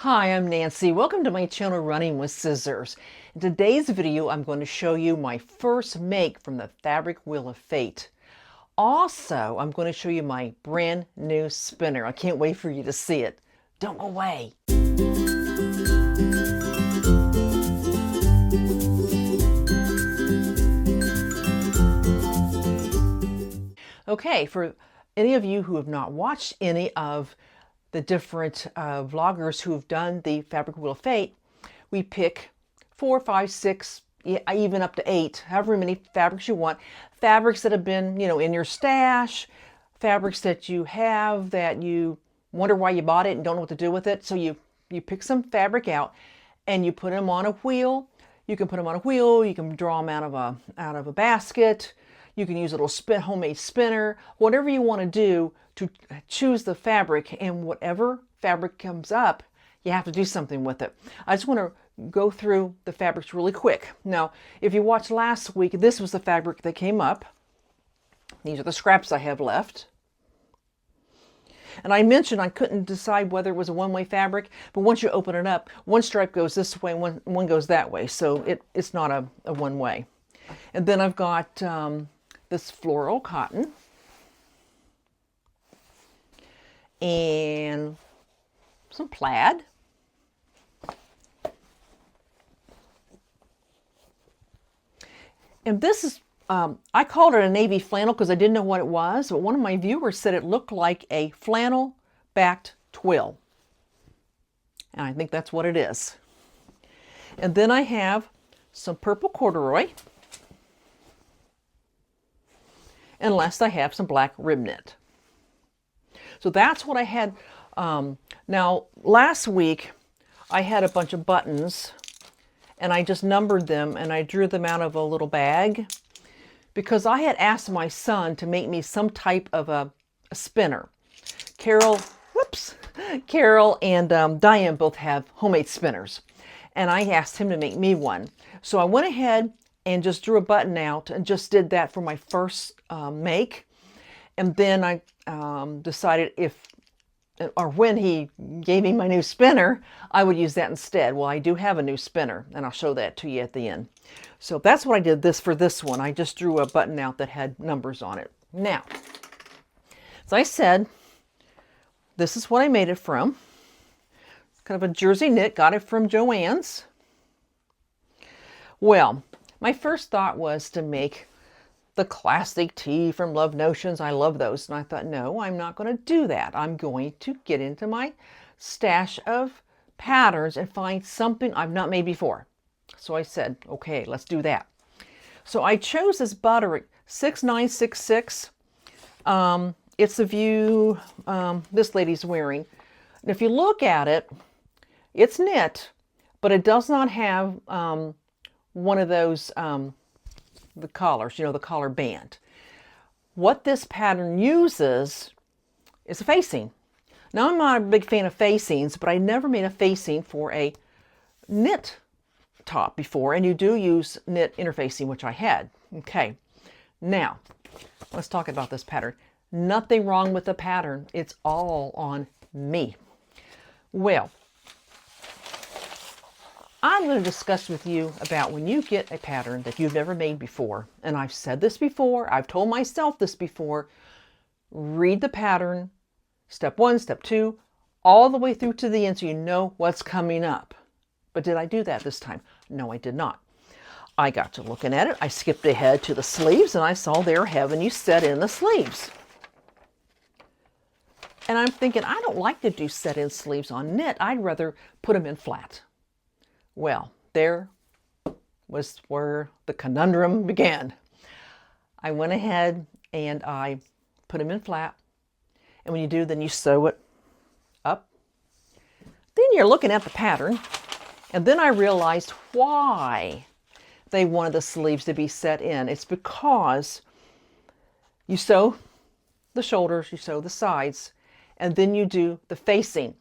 Hi, I'm Nancy. Welcome to my channel Running with Scissors. In today's video, I'm going to show you my first make from the fabric wheel of fate. Also, I'm going to show you my brand new spinner. I can't wait for you to see it. Don't go away. Okay, for any of you who have not watched any of the different vloggers who have done the fabric wheel of fate, we pick 4, 5, 6, even up to 8, however many fabrics you want. Fabrics that have been, in your stash, fabrics that you have that you wonder why you bought it and don't know what to do with it. So you pick some fabric out and you put them on a wheel. You can put them on a wheel, you can draw them out of a basket. You can use a little homemade spinner, whatever you want to do to choose the fabric, and whatever fabric comes up, you have to do something with it. I just want to go through the fabrics really quick. Now, if you watched last week, this was the fabric that came up. These are the scraps I have left. And I mentioned I couldn't decide whether it was a one-way fabric, but once you open it up, one stripe goes this way, one goes that way, so it's not a one-way. And then I've got this floral cotton and some plaid. And this is, I called it a navy flannel because I didn't know what it was, but one of my viewers said it looked like a flannel backed twill. And I think that's what it is. And then I have some purple corduroy. And last I have some black rib knit. So that's what I had. Now, last week I had a bunch of buttons and I just numbered them and I drew them out of a little bag because I had asked my son to make me some type of a spinner. Carol and Diane both have homemade spinners, and I asked him to make me one. So I went ahead and just drew a button out and just did that for my first make. And then I decided when he gave me my new spinner, I would use that instead. Well, I do have a new spinner, and I'll show that to you at the end. So that's what I did for this one. I just drew a button out that had numbers on it. Now, as I said, this is what I made it from. Kind of a jersey knit, got it from Joann's. Well, my first thought was to make the classic tee from Love Notions. I love those. And I thought, no, I'm not going to do that. I'm going to get into my stash of patterns and find something I've not made before. So I said, okay, let's do that. So I chose this Butter 6966. It's the view this lady's wearing. And if you look at it, it's knit, but it does not have one of those the collars, the collar band. What this pattern uses is a facing. Now, I'm not a big fan of facings, but I never made a facing for a knit top before, and you do use knit interfacing, which I had. Okay, now let's talk about this pattern. Nothing wrong with the pattern. It's all on me. Well, I'm going to discuss with you about when you get a pattern that you've never made before. And I've said this before, I've told myself this before, read the pattern, step 1, step 2, all the way through to the end so you know what's coming up. But did I do that this time? No, I did not. I got to looking at it, I skipped ahead to the sleeves and I saw they're having you set in the sleeves. And I'm thinking, I don't like to do set in sleeves on knit, I'd rather put them in flat. Well, there was where the conundrum began. I went ahead and I put them in flat. And when you do, then you sew it up. Then you're looking at the pattern. And then I realized why they wanted the sleeves to be set in. It's because you sew the shoulders, you sew the sides, and then you do the facing.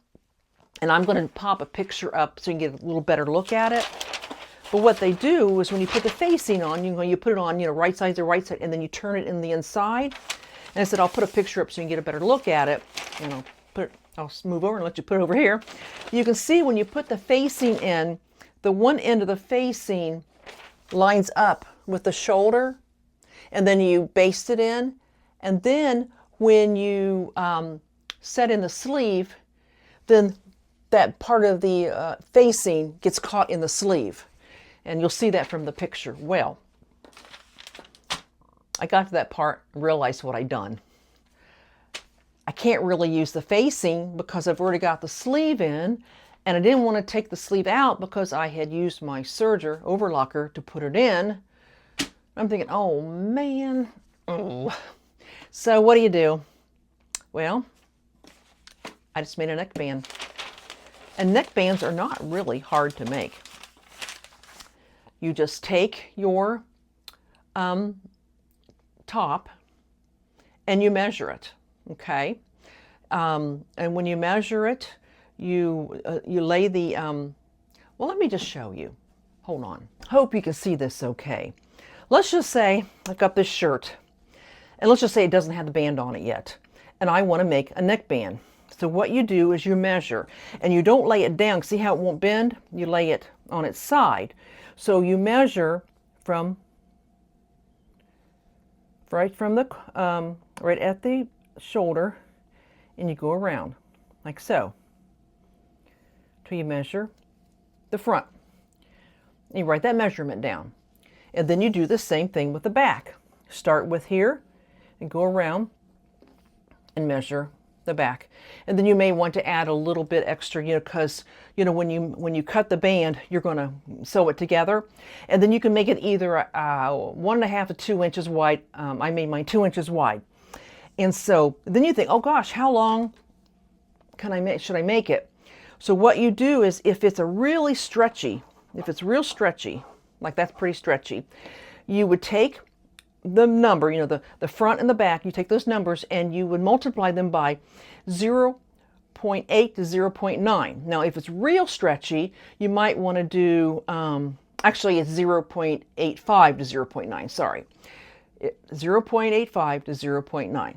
And I'm going to pop a picture up so you can get a little better look at it. But what they do is when you put the facing on, you put it on, right side to right side, and then you turn it in the inside. And I said, I'll put a picture up so you can get a better look at it. Put it I'll move over and let you put it over here. You can see when you put the facing in, the one end of the facing lines up with the shoulder, and then you baste it in. And then when you set in the sleeve, then that part of the facing gets caught in the sleeve. And you'll see that from the picture. Well, I got to that part and realized what I'd done. I can't really use the facing because I've already got the sleeve in, and I didn't want to take the sleeve out because I had used my serger overlocker to put it in. I'm thinking, oh man. Oh. So what do? Well, I just made a neckband. And neckbands are not really hard to make. You just take your top and you measure it, okay? And when you measure it, you lay the, well, let me just show you. Hold on. Hope you can see this okay. Let's just say I've got this shirt, and let's just say it doesn't have the band on it yet, and I want to make a neckband. So what you do is you measure, and you don't lay it down. See how it won't bend? You lay it on its side. So you measure from right at the shoulder, and you go around like so till you measure the front. And you write that measurement down, and then you do the same thing with the back. Start with here and go around and measure the back. And then you may want to add a little bit extra, because when you cut the band, you're going to sew it together, and then you can make it either 1.5 to 2 inches wide. I made mine 2 inches wide, and so then you think, oh gosh, how long should I make it? So what you do is, if it's real stretchy, like that's pretty stretchy, you would take the number, the front and the back, you take those numbers and you would multiply them by 0.8 to 0.9. Now, if it's real stretchy, you might want to do, actually it's 0.85 to 0.9, sorry. 0.85 to 0.9.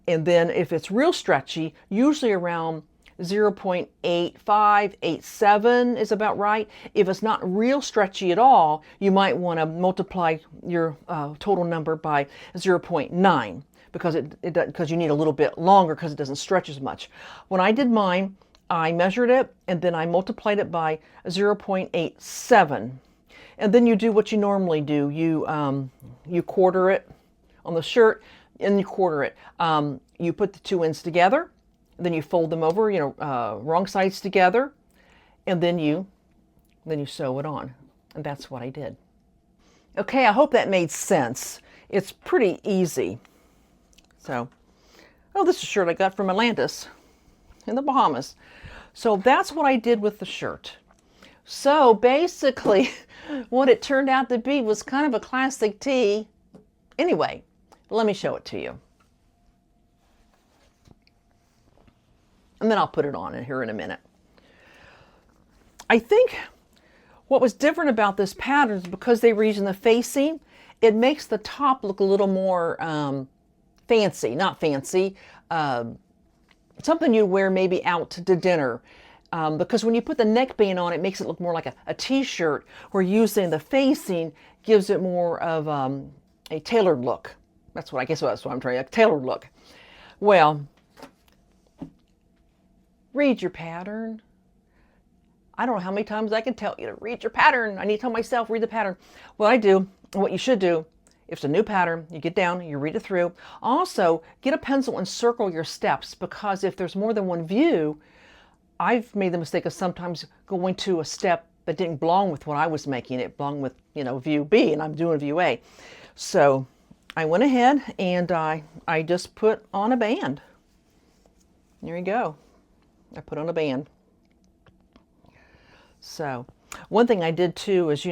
And then if it's real stretchy, usually around 0.85, 87 is about right. If it's not real stretchy at all, you might want to multiply your total number by 0.9 because you need a little bit longer because it doesn't stretch as much. When I did mine, I measured it and then I multiplied it by 0.87. And then you do what you normally do. You quarter it on the shirt and you quarter it. You put the two ends together. Then you fold them over, wrong sides together, and then you sew it on. And that's what I did. Okay, I hope that made sense. It's pretty easy. So, this is a shirt I got from Atlantis in the Bahamas. So that's what I did with the shirt. So basically, what it turned out to be was kind of a classic tee. Anyway, let me show it to you. And then I'll put it on here in a minute. I think what was different about this pattern is because they were using the facing, it makes the top look a little more fancy, not fancy, something you wear maybe out to dinner. Because when you put the neckband on, it makes it look more like a t-shirt, where using the facing gives it more of a tailored look. That's what I'm trying, a tailored look. Well, read your pattern. I don't know how many times I can tell you to read your pattern. I need to tell myself, read the pattern. What I do, and what you should do, if it's a new pattern, you get down, you read it through. Also, get a pencil and circle your steps, because if there's more than one view, I've made the mistake of sometimes going to a step that didn't belong with what I was making. It belonged with, view B, and I'm doing view A. So I went ahead and I just put on a band. There you go. I put on a band. So one thing I did too is,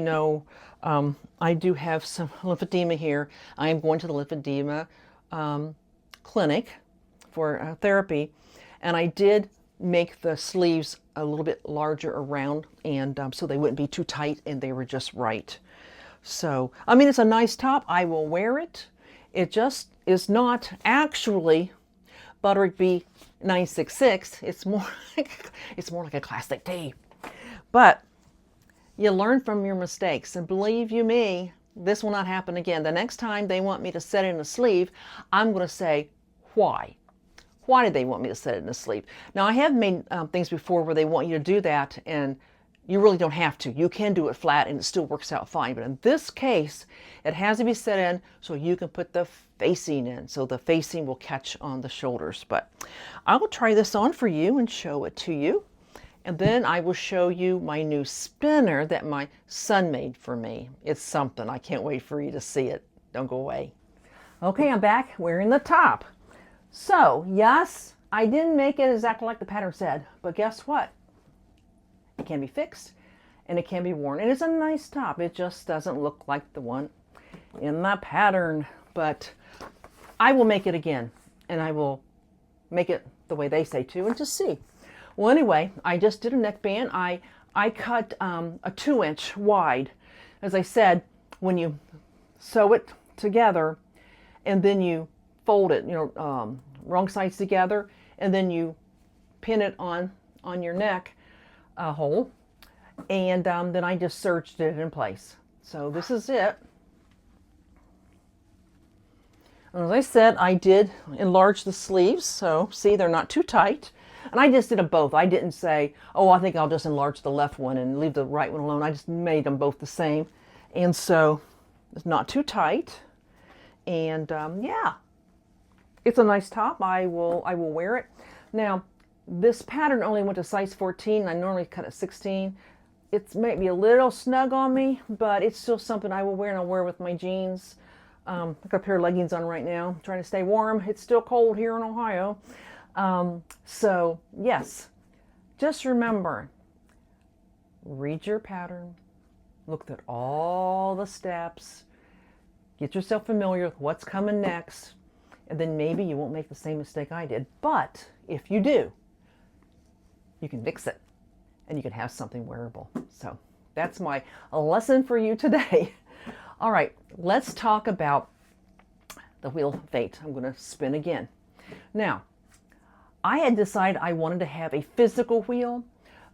I do have some lymphedema here. I am going to the lymphedema clinic for therapy, and I did make the sleeves a little bit larger around, and so they wouldn't be too tight, and they were just right. So, it's a nice top. I will wear it. It just is not actually butterick bee 966. It's more it's more like a classic T. But you learn from your mistakes, and believe you me, this will not happen again. The next time they want me to set it in a sleeve, I'm going to say, why? Why did they want me to set it in a sleeve? Now, I have made things before where they want you to do that, and you really don't have to. You can do it flat, and it still works out fine. But in this case, it has to be set in so you can put the facing in, so the facing will catch on the shoulders. But I will try this on for you and show it to you. And then I will show you my new spinner that my son made for me. It's something. I can't wait for you to see it. Don't go away. Okay, I'm back wearing the top. So, yes, I didn't make it exactly like the pattern said, but guess what? It can be fixed and it can be worn. And it's a nice top. It just doesn't look like the one in the pattern. But I will make it again, and I will make it the way they say to, and just see. Well, anyway, I just did a neckband. I cut a 2-inch wide. As I said, when you sew it together and then you fold it, wrong sides together, and then you pin it on your neck hole, and then I just serged it in place. So this is it. And as I said, I did enlarge the sleeves, so see, they're not too tight. And I just did them both. I didn't say, oh, I think I'll just enlarge the left one and leave the right one alone. I just made them both the same. And so it's not too tight. And yeah, it's a nice top. I will wear it. Now, this pattern only went to size 14. I normally cut at 16. It's maybe a little snug on me, but it's still something I will wear, and I'll wear with my jeans. I've got a pair of leggings on right now. I'm trying to stay warm. It's still cold here in Ohio. So yes, just remember, read your pattern, look at all the steps, get yourself familiar with what's coming next, and then maybe you won't make the same mistake I did. But if you do, you can fix it and you can have something wearable. So that's my lesson for you today. All right, let's talk about the wheel of fate. I'm going to spin again. Now, I had decided I wanted to have a physical wheel.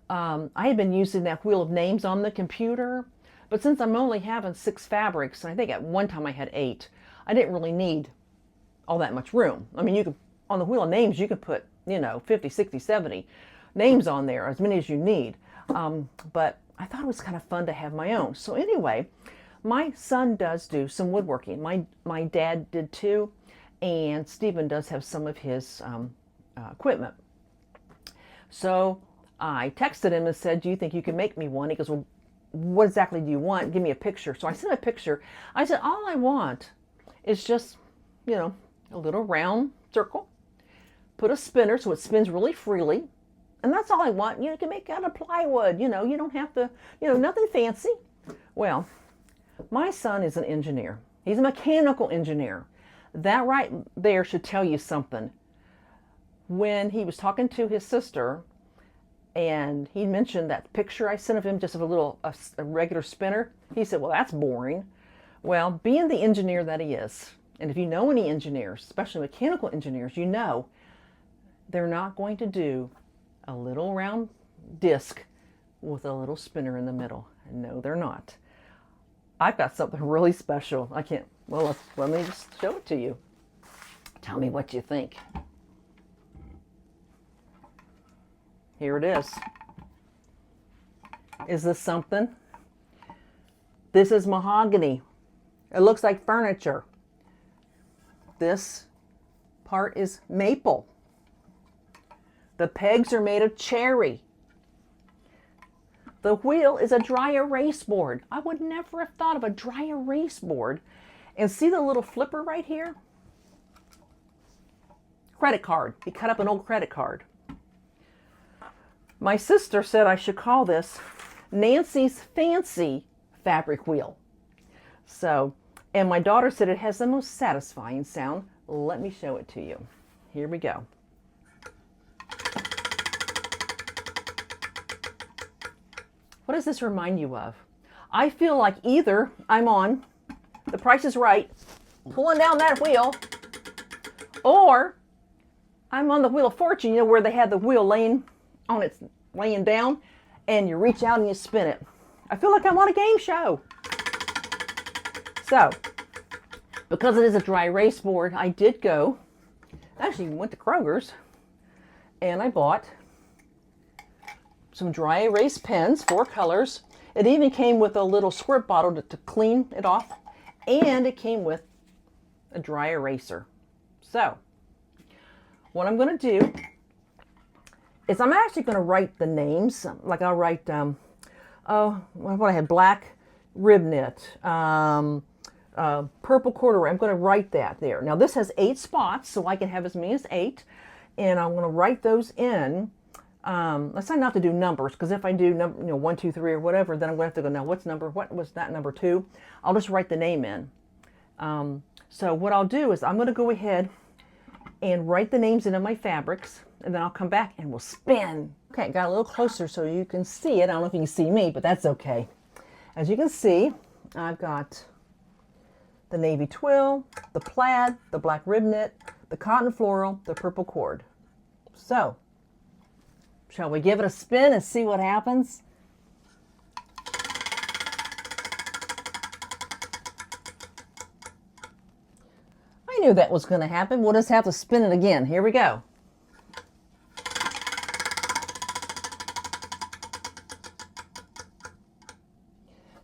I had been using that wheel of names on the computer, but since I'm only having 6 fabrics, and I think at one time I had 8, I didn't really need all that much room. I mean, you could, on the wheel of names, you could put, 50, 60, 70 names on there, as many as you need. But I thought it was kind of fun to have my own. So anyway, my son does do some woodworking. My dad did too, and Stephen does have some of his equipment. So I texted him and said, do you think you can make me one? He goes, well, what exactly do you want? Give me a picture. So I sent a picture. I said, all I want is just, a little round circle. Put a spinner so it spins really freely. And that's all I want. You can make out of plywood. You don't have to, nothing fancy. Well, my son is an engineer. He's a mechanical engineer. That right there should tell you something. When he was talking to his sister, and he mentioned that picture I sent of him, just of a regular spinner, he said, well, that's boring. Well, being the engineer that he is, and if you know any engineers, especially mechanical engineers, they're not going to do a little round disc with a little spinner in the middle. No, they're not. I've got something really special. Let me just show it to you. Tell me what you think. Here it is. Is this something? This is mahogany. It looks like furniture. This part is maple. The pegs are made of cherry. The wheel is a dry erase board. I would never have thought of a dry erase board. And see the little flipper right here? Credit card. He cut up an old credit card. My sister said I should call this Nancy's Fancy Fabric Wheel. So, and my daughter said it has the most satisfying sound. Let me show it to you. Here we go. What does this remind you of? I feel like either I'm on The Price is Right, pulling down that wheel, or I'm on the Wheel of Fortune, you know, where they had the wheel laying down, and you reach out and you spin it. I feel like I'm on a game show. So, because it is a dry erase board, I did go, actually went to Kroger's, and I bought some dry erase pens, 4 colors. It even came with a little squirt bottle to clean it off, and it came with a dry eraser. So, what I'm going to do is I'm actually going to write the names. Like I'll write, what I had, black rib knit, purple corduroy. I'm going to write that there. Now this has 8 spots, so I can have as many as 8, and I'm going to write those in. Let's try not to do numbers, because if I do 1, 2, 3 or whatever, then I'm going to have to go, now what was that number 2? I'll just write the name in. So what I'll do is I'm going to go ahead and write the names into my fabrics, and then I'll come back and we'll spin. Okay, got a little closer so you can see it. I don't know if you can see me, but that's okay. As you can see, I've got the navy twill, the plaid, the black rib knit, the cotton floral, the purple cord. So, shall we give it a spin and see what happens? I knew that was going to happen. We'll just have to spin it again. Here we go.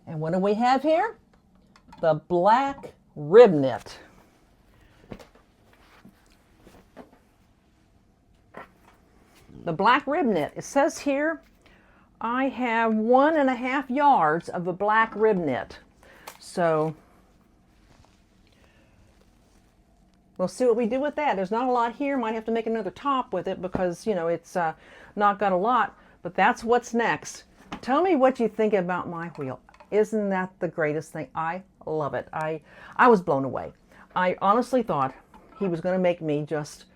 And what do we have here? The black rib knit. The black rib knit. It says here I have 1.5 yards of the black rib knit. So we'll see what we do with that. There's not a lot here. Might have to make another top with it because, you know, it's not got a lot. But that's what's next. Tell me what you think about my wheel. Isn't that the greatest thing? I love it. I was blown away. I honestly thought he was going to make me just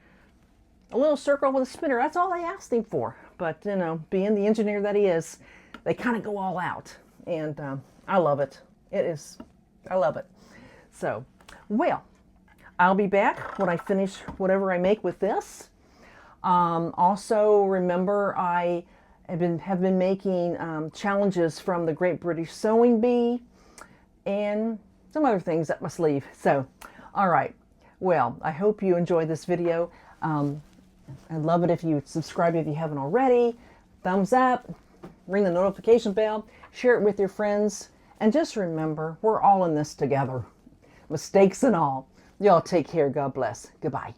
a little circle with a spinner. That's all I asked him for. But, you know, being the engineer that he is, they kind of go all out. And I love it. I love it. So, well, I'll be back when I finish whatever I make with this. Also, remember, I have been making challenges from the Great British Sewing Bee and some other things up my sleeve. So, all right. Well, I hope you enjoyed this video. I'd love it if you subscribe if you haven't already. Thumbs up, ring the notification bell, share it with your friends, and just remember, we're all in this together. Mistakes and all. Y'all take care. God bless. Goodbye.